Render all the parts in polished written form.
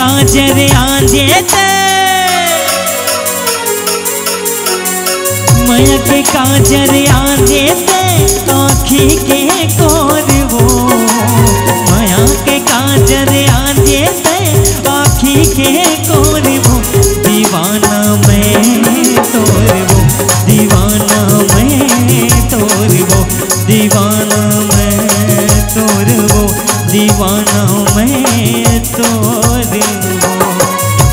काजर आंजे ते माया के काजर आंजे ते आँखी के कोरबो माया के काजर आंजे ते आँखी के कोरबो दीवाना मैं तोरबो दीवाना मैं तोरबो दीवाना मैं तोरबो दीवाना मैं तोरबो।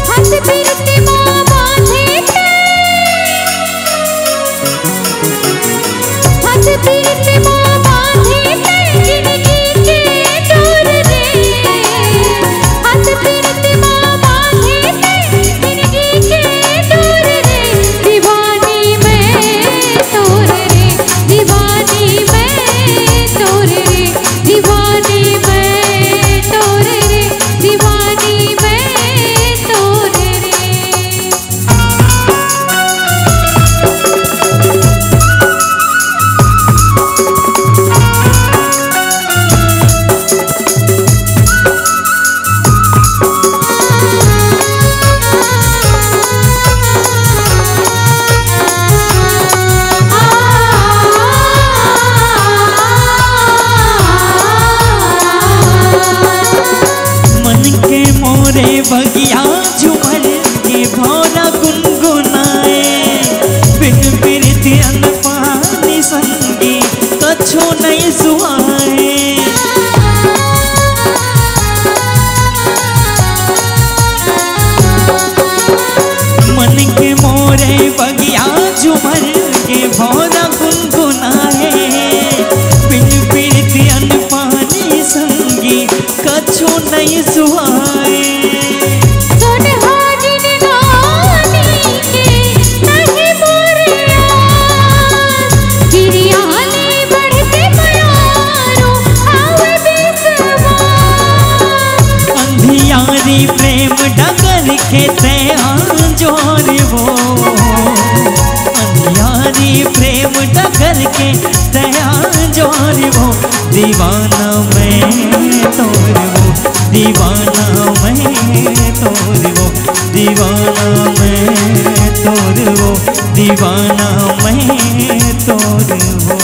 हाथ फिरते माँ बांधे ते हाथ फिरते माँ बांधे ते जिंदगी के डोर रे हाथ फिरते माँ बांधे ते जिंदगी के डोर रे दीवानी मैं तोर रे दीवानी मैं तोर रे दीवानी मैं तोर रे दीवानी मैं तोर रे। मन के मोरे बगिया झूमर के भौरा गुनगुनाए बिन बिरती अनपानी संगी कछो नहीं सुहाए मन के मोरे बगिया झूमर के भौरा गुनगुनाए बिन बिरती अनपानी संगी कछो नहीं सुहाए सोनहारी निगानी के नहीं मोरिया गिरियाने बढ़ते प्यारो आवे बिसवा अंधियारी प्रेम डगर के जोरबो अंधियारी प्रेम डगर के जोरबो दीवाना मैं तोरबो दीवाना मैं तोरबो दीवाना मैं तोरबो दीवाना मैं तोरबो।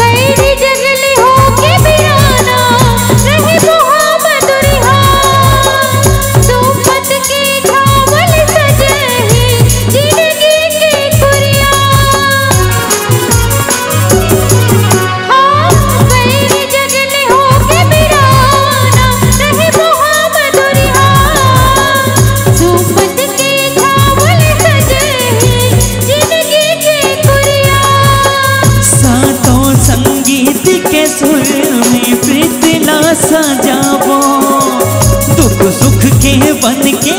कैरी जगली होके बिराना रहे मोहम्मद रिहा सोफत के छावल सजही जिंदगी की कुरिया हाँ कैरी जगली होके बिराना रहे मोहम्मद रिहा सोफत के छावल सजही जिंदगी की कुरिया सातों संगीत के सुर में प्रीत ना सजाबो दुख सुख के बन के